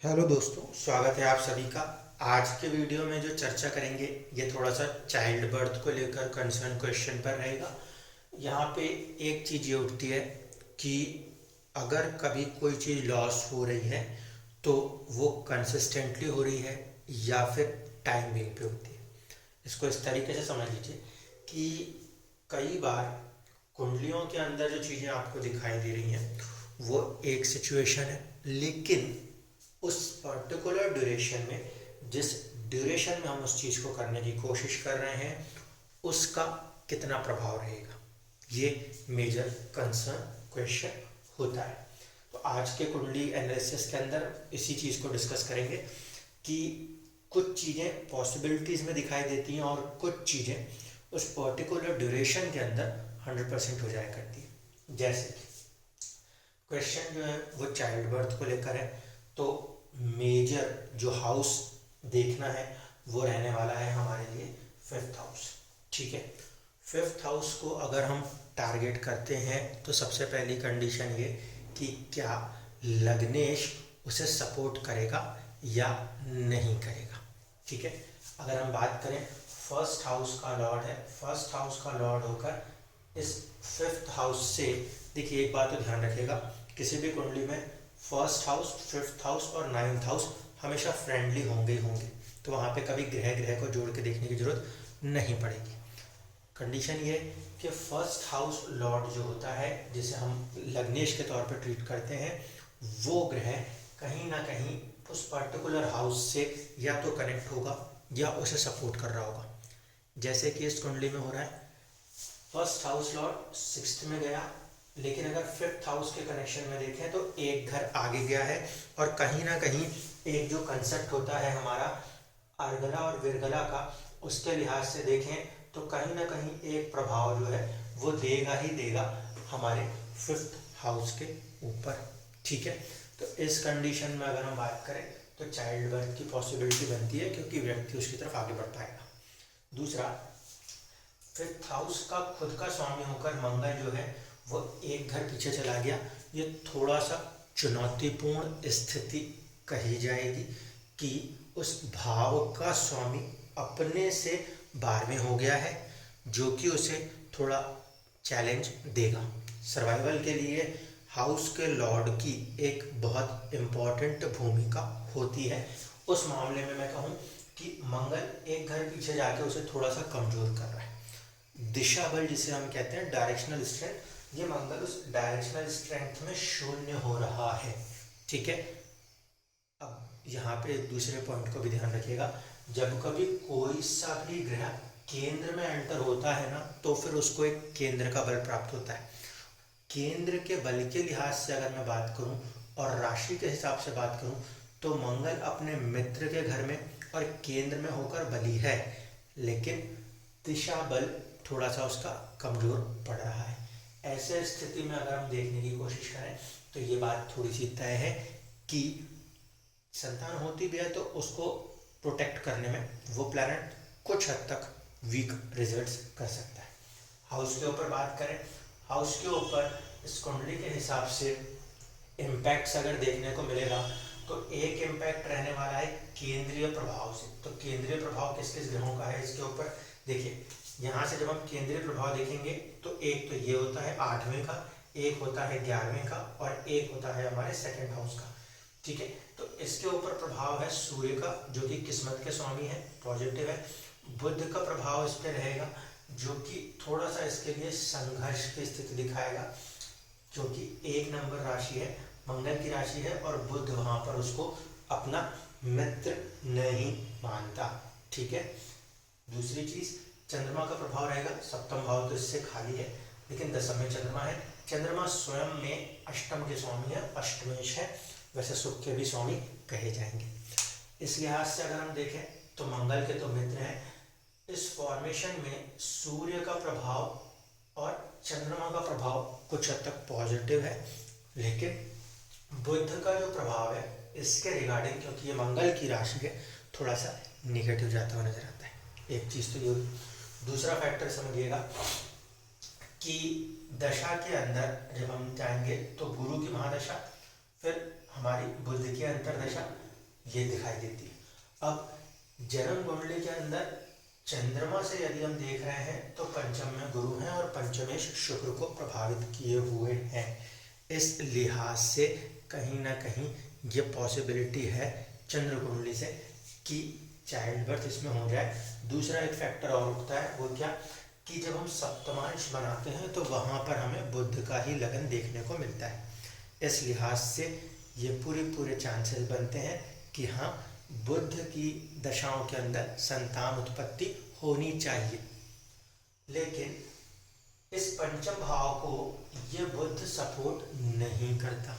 Hello दोस्तों, स्वागत है आप सभी का। आज के वीडियो में जो चर्चा करेंगे ये थोड़ा सा चाइल्ड बर्थ को लेकर कंसर्न क्वेश्चन पर रहेगा। यहाँ पे एक चीज़ ये उठती है कि अगर कभी कोई चीज़ लॉस हो रही है तो वो कंसिस्टेंटली हो रही है या फिर टाइमिंग पे होती है। इसको इस तरीके से समझ लीजिए कि कई बार कुंडलियों के अंदर जो चीज़ें आपको दिखाई दे रही हैं वो एक सिचुएशन है, लेकिन उस पर्टिकुलर ड्यूरेशन में, जिस ड्यूरेशन में हम उस चीज़ को करने की कोशिश कर रहे हैं, उसका कितना प्रभाव रहेगा, ये मेजर कंसर्न क्वेश्चन होता है। तो आज के कुंडली एनालिसिस के अंदर इसी चीज़ को डिस्कस करेंगे कि कुछ चीज़ें पॉसिबिलिटीज़ में दिखाई देती हैं और कुछ चीज़ें उस पर्टिकुलर ड्यूरेशन के अंदर 100% हो जाया करती है। जैसे क्वेश्चन जो है वो चाइल्ड बर्थ को लेकर है, तो मेजर जो हाउस देखना है वो रहने वाला है हमारे लिए 5th हाउस। ठीक है, 5th हाउस को अगर हम टारगेट करते हैं तो सबसे पहली कंडीशन ये कि क्या लग्नेश उसे सपोर्ट करेगा या नहीं करेगा। ठीक है, अगर हम बात करें फर्स्ट हाउस का लॉर्ड है, फर्स्ट हाउस का लॉर्ड होकर इस 5th हाउस से, देखिए एक बात तो ध्यान रखिएगा, किसी भी कुंडली में फर्स्ट हाउस, 5th हाउस और 9th हाउस हमेशा फ्रेंडली होंगे ही होंगे, तो वहाँ पे कभी ग्रह ग्रह को जोड़ के देखने की जरूरत नहीं पड़ेगी। कंडीशन ये कि फर्स्ट हाउस लॉर्ड जो होता है, जिसे हम लग्नेश के तौर पर ट्रीट करते हैं, वो ग्रह कहीं ना कहीं उस पर्टिकुलर हाउस से या तो कनेक्ट होगा या उसे सपोर्ट कर रहा होगा। जैसे कि इस कुंडली में हो रहा है, फर्स्ट हाउस लॉर्ड 6th में गया, लेकिन अगर 5th हाउस के कनेक्शन में देखें तो एक घर आगे गया है, और कहीं ना कहीं एक जो कंसेप्ट होता है हमारा अर्गला और विरगला का, उसके लिहाज से देखें तो कहीं ना कहीं एक प्रभाव जो है वो देगा ही देगा हमारे 5th हाउस के ऊपर। ठीक है, तो इस कंडीशन में अगर हम बात करें तो चाइल्ड बर्थ की पॉसिबिलिटी बनती है, क्योंकि व्यक्ति उसकी तरफ आगे बढ़ पाएगा। दूसरा, 5th हाउस का खुद का स्वामी होकर मंगल जो है वो एक घर पीछे चला गया। ये थोड़ा सा चुनौतीपूर्ण स्थिति कही जाएगी कि उस भाव का स्वामी अपने से 12वें हो गया है, जो कि उसे थोड़ा चैलेंज देगा। सर्वाइवल के लिए हाउस के लॉर्ड की एक बहुत इम्पॉर्टेंट भूमिका होती है। उस मामले में मैं कहूँ कि मंगल एक घर पीछे जाके उसे थोड़ा सा कमजोर कर रहा है। दिशा बल जिसे हम कहते हैं, डायरेक्शनल स्ट्रेंथ, ये मंगल उस डायरेक्शनल स्ट्रेंथ में शून्य हो रहा है। ठीक है, अब यहाँ पे दूसरे पॉइंट को भी ध्यान रखिएगा, जब कभी कोई सा भी ग्रह केंद्र में एंटर होता है ना, तो फिर उसको एक केंद्र का बल प्राप्त होता है। केंद्र के बल के लिहाज से अगर मैं बात करूं और राशि के हिसाब से बात करूं, तो मंगल अपने मित्र के घर में और केंद्र में होकर बली है, लेकिन दिशा बल थोड़ा सा उसका कमजोर पड़ रहा है। ऐसे स्थिति में अगर हम देखने की कोशिश करें तो ये बात थोड़ी सी तय है कि संतान होती भी है तो उसको प्रोटेक्ट करने में वो प्लैनेट कुछ हद तक वीक रिजल्ट्स कर सकता है। हाउस के ऊपर बात करें, हाउस के ऊपर इस कुंडली के हिसाब से इम्पैक्ट्स अगर देखने को मिलेगा तो एक इम्पैक्ट रहने वाला है केंद्रीय प्रभाव से। तो केंद्रीय प्रभाव किस किस ग्रहों का है इसके ऊपर देखिए, यहाँ से जब हम केंद्रीय प्रभाव देखेंगे तो एक तो ये होता है 8वें का, एक होता है 11वें का, और एक होता है हमारे 2nd हाउस का। ठीक है, तो इसके ऊपर प्रभाव है सूर्य का, जो कि किस्मत के स्वामी है, पॉजिटिव है। बुध का प्रभाव इस पर रहेगा, जो कि थोड़ा सा इसके लिए संघर्ष की स्थिति दिखाएगा, क्योंकि 1 नंबर राशि है, मंगल की राशि है, और बुध वहां पर उसको अपना मित्र नहीं मानता। ठीक है, दूसरी चीज चंद्रमा का प्रभाव रहेगा। 7वां भाव तो इससे खाली है, लेकिन 10वें में चंद्रमा है। चंद्रमा स्वयं में अष्टम के स्वामी है, अष्टमेश है, वैसे सुख के भी स्वामी कहे जाएंगे। इस लिहाज से अगर हम देखें तो मंगल के तो मित्र हैं। इस फॉर्मेशन में सूर्य का प्रभाव और चंद्रमा का प्रभाव कुछ हद तक पॉजिटिव है, लेकिन बुध का जो प्रभाव है इसके रिगार्डिंग, क्योंकि ये मंगल की राशि है, थोड़ा सा निगेटिव जाता हुआ नजर आता है। एक चीज तो ये। दूसरा फैक्टर समझिएगा कि दशा के अंदर जब हम जाएंगे तो गुरु की महादशा, फिर हमारी बुध की अंतरदशा, ये दिखाई देती है। अब जन्म कुंडली के अंदर चंद्रमा से यदि हम देख रहे हैं तो पंचम में गुरु हैं और पंचमेश शुक्र को प्रभावित किए हुए हैं। इस लिहाज से कहीं ना कहीं ये पॉसिबिलिटी है चंद्र कुंडली से कि चाइल्ड बर्थ इसमें हो जाए। दूसरा एक फैक्टर और उठता है, वो क्या कि जब हम सप्तमांश बनाते हैं तो वहाँ पर हमें बुध का ही लगन देखने को मिलता है। इस लिहाज से ये पूरे चांसेस बनते हैं कि हाँ, बुध की दशाओं के अंदर संतान उत्पत्ति होनी चाहिए। लेकिन इस पंचम भाव को ये बुध सपोर्ट नहीं करता।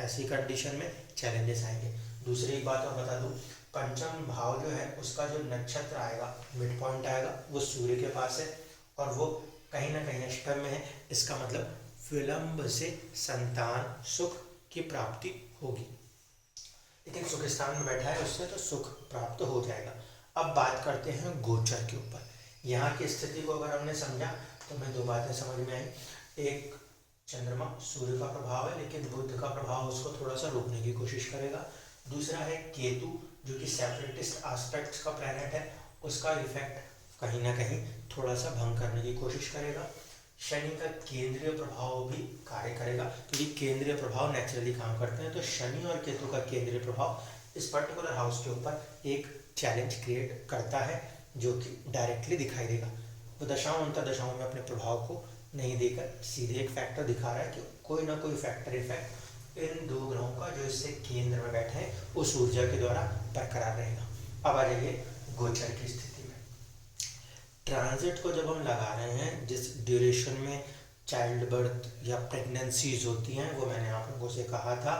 ऐसी कंडीशन में चैलेंजेस आएंगे। दूसरी एक बात और बता दूं, पंचम भाव जो है उसका जो नक्षत्र आएगा, मिड पॉइंट आएगा, वो सूर्य के पास है और वो कहीं ना कहीं अष्टम में है। इसका मतलब विलंब से संतान सुख की प्राप्ति होगी। लेकिन सुख स्थान में बैठा है उससे तो सुख प्राप्त हो जाएगा। अब बात करते हैं गोचर के ऊपर। यहाँ की स्थिति को अगर हमने समझा तो हमें दो बातें समझ में आई। एक, चंद्रमा सूर्य का प्रभाव है लेकिन बुध का प्रभाव उसको थोड़ा सा रोकने की कोशिश करेगा। दूसरा है केतु, जो कि सेपरेटिस्ट एस्पेक्ट्स का प्लैनेट है, उसका इफेक्ट कहीं ना कहीं थोड़ा सा भंग करने की कोशिश करेगा। शनि का केंद्रीय प्रभाव भी कार्य करेगा, क्योंकि केंद्रीय प्रभाव नेचुरली काम करते हैं। तो शनि और केतु का केंद्रीय प्रभाव इस पर्टिकुलर हाउस के ऊपर एक चैलेंज क्रिएट करता है, जो कि डायरेक्टली दिखाई देगा। वो दशाओं अंतर्दशाओं में अपने प्रभाव को नहीं देकर सीधे एक फैक्टर दिखा रहा है कि कोई ना कोई फैक्टर इफेक्ट इन दो ग्रहों का जो इससे केंद्र में बैठे हैं उस ऊर्जा के द्वारा बरकरार रहेगा। अब आ जाइए गोचर की स्थिति में। ट्रांजिट को जब हम लगा रहे हैं, जिस ड्यूरेशन में चाइल्ड बर्थ या प्रेगनेंसीज होती हैं, वो मैंने आप लोगों से कहा था,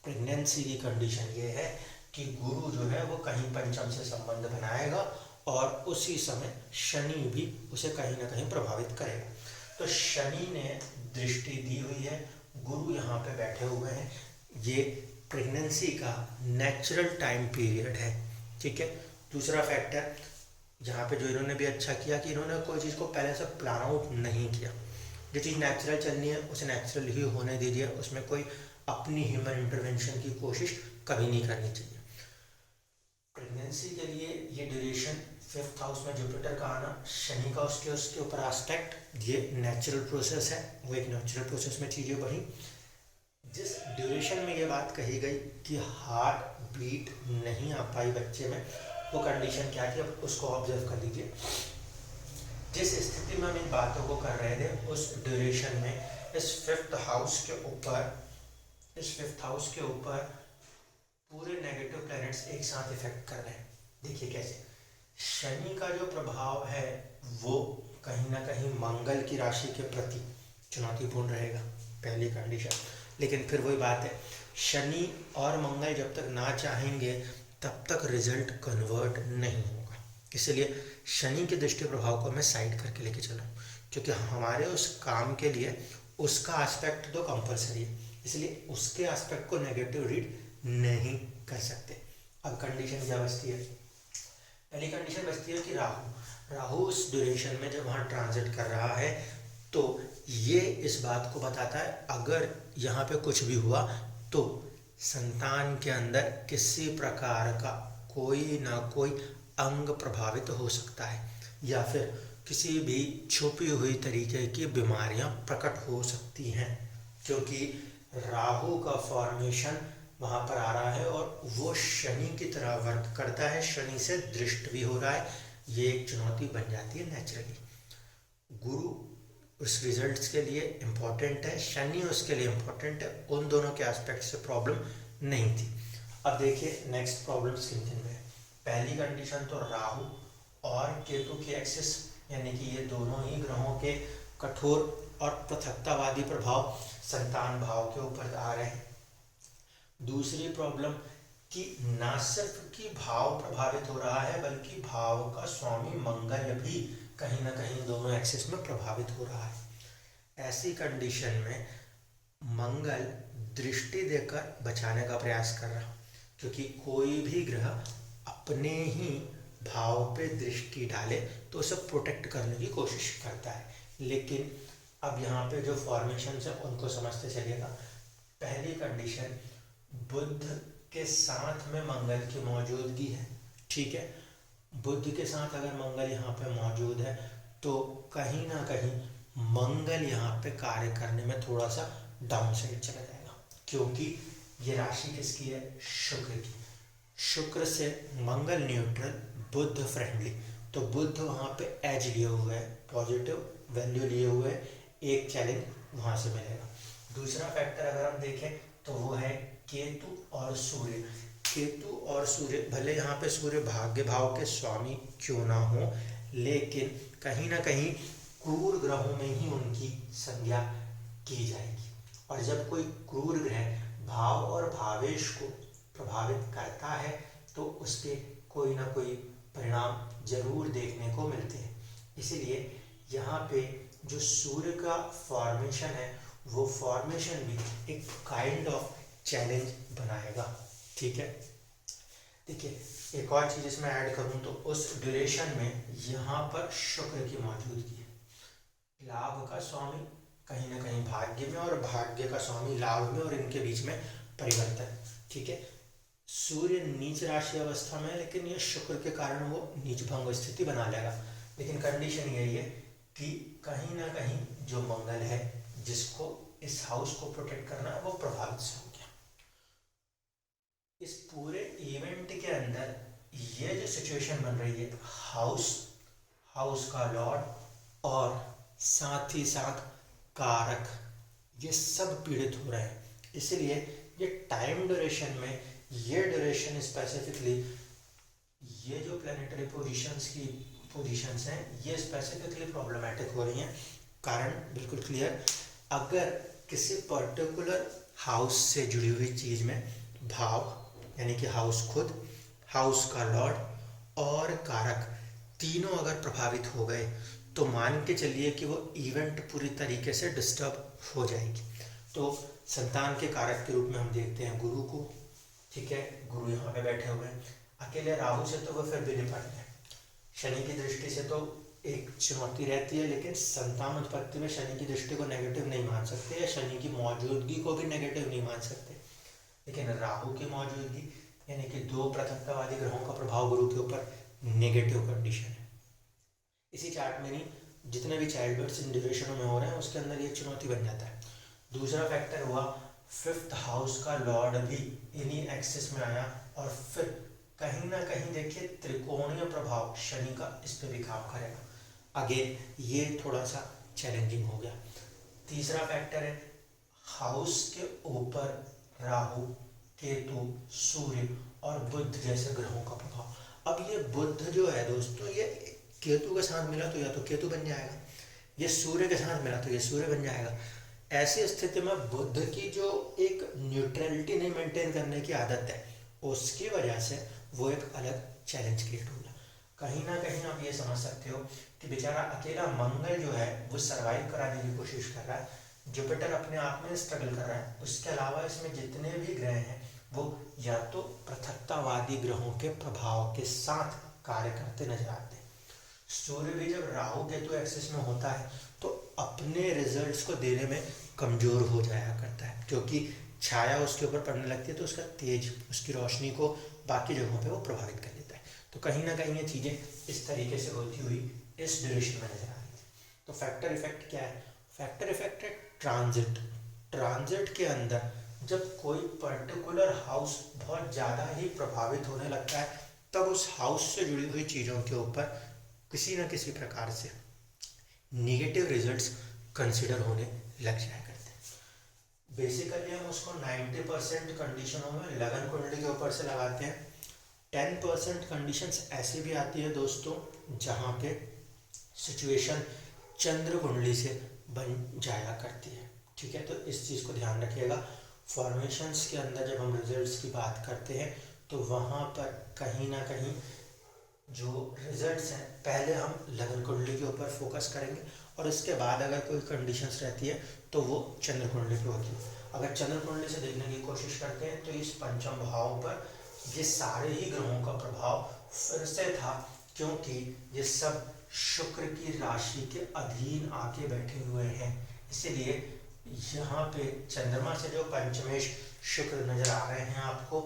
प्रेगनेंसी की कंडीशन ये है कि गुरु जो है वो कहीं पंचम से संबंध बनाएगा और उसी समय शनि भी उसे कहीं ना कहीं प्रभावित करेगा। तो शनि ने दृष्टि दी हुई है, गुरु यहाँ पे बैठे हुए हैं। ये प्रेगनेंसी का नेचुरल टाइम पीरियड है, ठीक है। दूसरा फैक्टर जहाँ पे जो इन्होंने भी अच्छा किया कि इन्होंने कोई चीज़ को पहले से प्लान आउट नहीं किया। जो चीज़ नेचुरल चलनी है उसे नेचुरल ही होने दीजिए, उसमें कोई अपनी ह्यूमन इंटरवेंशन की कोशिश कभी नहीं करनी चाहिए। प्रेगनेंसी के लिए ये ड्यूरेशन 5th हाउस में जुपिटर का आना, शनि का उसके ऊपर एस्पेक्ट, ये नेचुरल प्रोसेस है। वो एक नेचुरल प्रोसेस में चीज़ें बढ़ी। जिस ड्यूरेशन में ये बात कही गई कि हार्ट बीट नहीं आ पाई बच्चे में, वो कंडीशन क्या थी, अब उसको ऑब्जर्व कर लीजिए। जिस स्थिति में हम इन बातों को कर रहे थे, उस ड्यूरेशन में इस 5th हाउस के ऊपर पूरे नेगेटिव प्लैनेट्स एक साथ इफेक्ट कर रहे हैं। देखिए कैसे। शनि का जो प्रभाव है वो कहीं ना कहीं मंगल की राशि के प्रति चुनौतीपूर्ण रहेगा, पहली कंडीशन। लेकिन फिर वही बात है, शनि और मंगल जब तक ना चाहेंगे तब तक रिजल्ट कन्वर्ट नहीं होगा। इसलिए शनि के दृष्टि प्रभाव को मैं साइड करके लेके चला, क्योंकि हमारे उस काम के लिए उसका एस्पेक्ट तो कंपलसरी है, इसलिए उसके एस्पेक्ट को नेगेटिव रीड नहीं कर सकते। अब कंडीशन क्या बचती है? पहली कंडीशन बचती है कि राहु उस ड्यूरेशन में जब वहाँ ट्रांजिट कर रहा है तो ये इस बात को बताता है अगर यहाँ पे कुछ भी हुआ तो संतान के अंदर किसी प्रकार का कोई ना कोई अंग प्रभावित हो सकता है, या फिर किसी भी छुपी हुई तरीके की बीमारियां प्रकट हो सकती हैं, क्योंकि राहु का फॉर्मेशन वहाँ पर आ रहा है और वो शनि की तरह वर्क करता है, शनि से दृष्ट भी हो रहा है। ये एक चुनौती बन जाती है नेचुरली। गुरु उस रिजल्ट्स के लिए इम्पोर्टेंट है, शनि उसके लिए इम्पोर्टेंट है, उन दोनों के एस्पेक्ट से प्रॉब्लम नहीं थी। अब देखिए नेक्स्ट प्रॉब्लम किन किन में है। पहली कंडीशन तो राहु और केतु की एक्सिस, यानी कि ये दोनों ही ग्रहों के कठोर और पृथकतावादी प्रभाव संतान भाव के ऊपर आ रहे हैं। दूसरी प्रॉब्लम कि न सिर्फ कि भाव प्रभावित हो रहा है बल्कि भाव का स्वामी मंगल भी कहीं ना कहीं दोनों एक्सिस में प्रभावित हो रहा है। ऐसी कंडीशन में मंगल दृष्टि देकर बचाने का प्रयास कर रहा, क्योंकि कोई भी ग्रह अपने ही भाव पे दृष्टि डाले तो उसे प्रोटेक्ट करने की कोशिश करता है। लेकिन अब यहाँ पे जो फॉर्मेशन है उनको समझते चलिएगा। पहली कंडीशन, बुध के साथ में मंगल की मौजूदगी है, ठीक है। बुध के साथ अगर मंगल यहाँ पे मौजूद है तो कहीं ना कहीं मंगल यहाँ पे कार्य करने में थोड़ा सा डाउन साइड चला जाएगा, क्योंकि ये राशि किसकी है, शुक्र की। शुक्र से मंगल न्यूट्रल, बुध फ्रेंडली, तो बुध वहाँ पे एज लिए हुए है, पॉजिटिव वैल्यू लिए हुए है, एक चैलेंज वहाँ से मिलेगा। दूसरा फैक्टर अगर हम देखें तो वो है केतु और सूर्य। केतु और सूर्य, भले यहाँ पे सूर्य भाग्य भाव के स्वामी क्यों ना हो, लेकिन कहीं ना कहीं क्रूर ग्रहों में ही उनकी संज्ञा की जाएगी। और जब कोई क्रूर ग्रह भाव और भावेश को प्रभावित करता है तो उसके कोई ना कोई परिणाम जरूर देखने को मिलते हैं। इसीलिए यहाँ पे जो सूर्य का फॉर्मेशन है वो फॉर्मेशन भी एक काइंड ऑफ चैलेंज बनाएगा, ठीक है। देखिए, एक और चीज इसमें ऐड करूं तो उस ड्यूरेशन में यहाँ पर शुक्र की मौजूदगी है, लाभ का स्वामी कहीं ना कहीं भाग्य में और भाग्य का स्वामी लाभ में, और इनके बीच में परिवर्तन, ठीक है। सूर्य नीच राशि अवस्था में है, लेकिन ये शुक्र के कारण वो नीच भंग स्थिति बना लेगा। लेकिन कंडीशन यही है कि कहीं ना कहीं जो मंगल है जिसको इस हाउस को प्रोटेक्ट करना है वो प्रभावित से हो गया। इस पूरे इवेंट के अंदर ये जो सिचुएशन बन रही है, हाउस का लॉर्ड और साथ ही साथ कारक, ये सब पीड़ित हो रहे हैं। इसलिए ये टाइम ड्यूरेशन में, ये ड्यूरेशन स्पेसिफिकली, ये जो प्लैनेटरी पोजीशंस हैं ये स्पेसिफिकली प्रॉब्लमेटिक हो रही हैं। कारण बिल्कुल क्लियर, अगर किसी पर्टिकुलर हाउस से जुड़ी हुई चीज में भाव यानी कि हाउस खुद, हाउस का लॉर्ड और कारक तीनों अगर प्रभावित हो गए तो मान के चलिए कि वो इवेंट पूरी तरीके से डिस्टर्ब हो जाएगी। तो संतान के कारक के रूप में हम देखते हैं गुरु को, ठीक है, गुरु यहाँ पे बैठे हुए हैं। अकेले राहु से तो वो फिर भी निपट गए। शनि की दृष्टि से तो एक चुनौती रहती है, लेकिन संतान उत्पत्ति में शनि की दृष्टि को नेगेटिव नहीं मान सकते या शनि की मौजूदगी को भी नेगेटिव नहीं मान सकते। लेकिन राहु की मौजूदगी यानी कि दो प्रथमतावादी ग्रहों का प्रभाव गुरु के ऊपर नेगेटिव कंडीशन है। इसी चार्ट में नहीं, जितने भी चाइल्ड बर्ड्स इन ड्यूरेशनों में हो रहे हैं उसके अंदर ये चुनौती बन जाता है। दूसरा फैक्टर हुआ फिफ्थ हाउस का लॉर्ड भी इन्हीं एक्सिस में आया, और फिर कहीं ना कहीं देखिए त्रिकोणीय प्रभाव शनि का इस पे भी काम करेगा। अगेन ये थोड़ा सा चैलेंजिंग हो गया। तीसरा फैक्टर है हाउस के ऊपर राहु, केतु, सूर्य और बुध जैसे ग्रहों का प्रभाव। अब ये बुध जो है दोस्तों, ये केतु के साथ मिला तो या तो केतु बन जाएगा, ये सूर्य के साथ मिला तो ये सूर्य बन जाएगा। ऐसी स्थिति में बुध की जो एक न्यूट्रलिटी नहीं मेंटेन करने की आदत है, उसकी वजह से वो एक अलग चैलेंज क्रिएट हो गया। कहीं ना कहीं आप ये समझ सकते हो कि बेचारा अकेला मंगल जो है वो सरवाइव कराने की कोशिश कर रहा है, जुपिटर अपने आप में स्ट्रगल कर रहा है। उसके अलावा इसमें जितने भी ग्रह हैं वो या तो पृथकतावादी ग्रहों के प्रभाव के साथ कार्य करते नजर आते हैं। सूर्य भी जब राहु केतु एक्सिस में होता है तो अपने रिजल्ट्स को देने में कमजोर हो जाया करता है, क्योंकि छाया उसके ऊपर पड़ने लगती है तो उसका तेज, उसकी रोशनी को बाकी जगहों पे वो प्रभावित कर लेता है। तो कहीं ना कहीं ये चीज़ें इस तरीके से होती हुई इस ड्यूरेशन में नजर आ रही थी। तो फैक्टर इफेक्ट क्या है? फैक्टर इफेक्ट है ट्रांजिट। ट्रांजिट के अंदर जब कोई पर्टिकुलर हाउस बहुत ज़्यादा ही प्रभावित होने लगता है तब उस हाउस से जुड़ी हुई चीज़ों के ऊपर किसी न किसी प्रकार से नेगेटिव रिजल्ट्स कंसिडर होने लग जाया करते हैं। बेसिकली हम उसको 90% कंडीशनों में लगन कुंडली के ऊपर से लगाते हैं। 10% कंडीशंस ऐसी भी आती है दोस्तों जहाँ पे सिचुएशन चंद्र कुंडली से बन जाया करती है, ठीक है। तो इस चीज़ को ध्यान रखिएगा। फॉर्मेशंस के अंदर जब हम रिजल्ट्स की बात करते हैं तो वहाँ पर कहीं ना कहीं जो रिजल्ट्स हैं पहले हम लगन कुंडली के ऊपर फोकस करेंगे और इसके बाद अगर कोई कंडीशंस रहती है तो वो चंद्र कुंडली पे होती है। अगर चंद्र कुंडली से देखने की कोशिश करते हैं तो इस पंचम भाव पर ये सारे ही ग्रहों का प्रभाव फिर से था, क्योंकि ये सब शुक्र की राशि के अधीन आके बैठे हुए हैं। इसीलिए यहाँ पे चंद्रमा से जो पंचमेश शुक्र नजर आ रहे हैं आपको,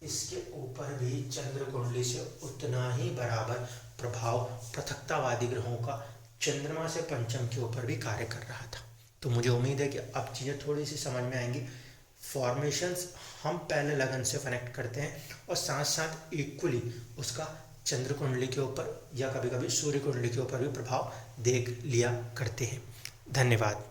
इसके ऊपर भी चंद्र कुंडली से उतना ही बराबर प्रभाव पृथकतावादी ग्रहों का चंद्रमा से पंचम के ऊपर भी कार्य कर रहा था। तो मुझे उम्मीद है कि अब चीज़ें थोड़ी सी समझ में आएंगी। फॉर्मेशंस हम पहले लगन से कनेक्ट करते हैं और साथ साथ इक्वली उसका चंद्र कुंडली के ऊपर या कभी कभी सूर्य कुंडली के ऊपर भी प्रभाव देख लिया करते हैं। धन्यवाद।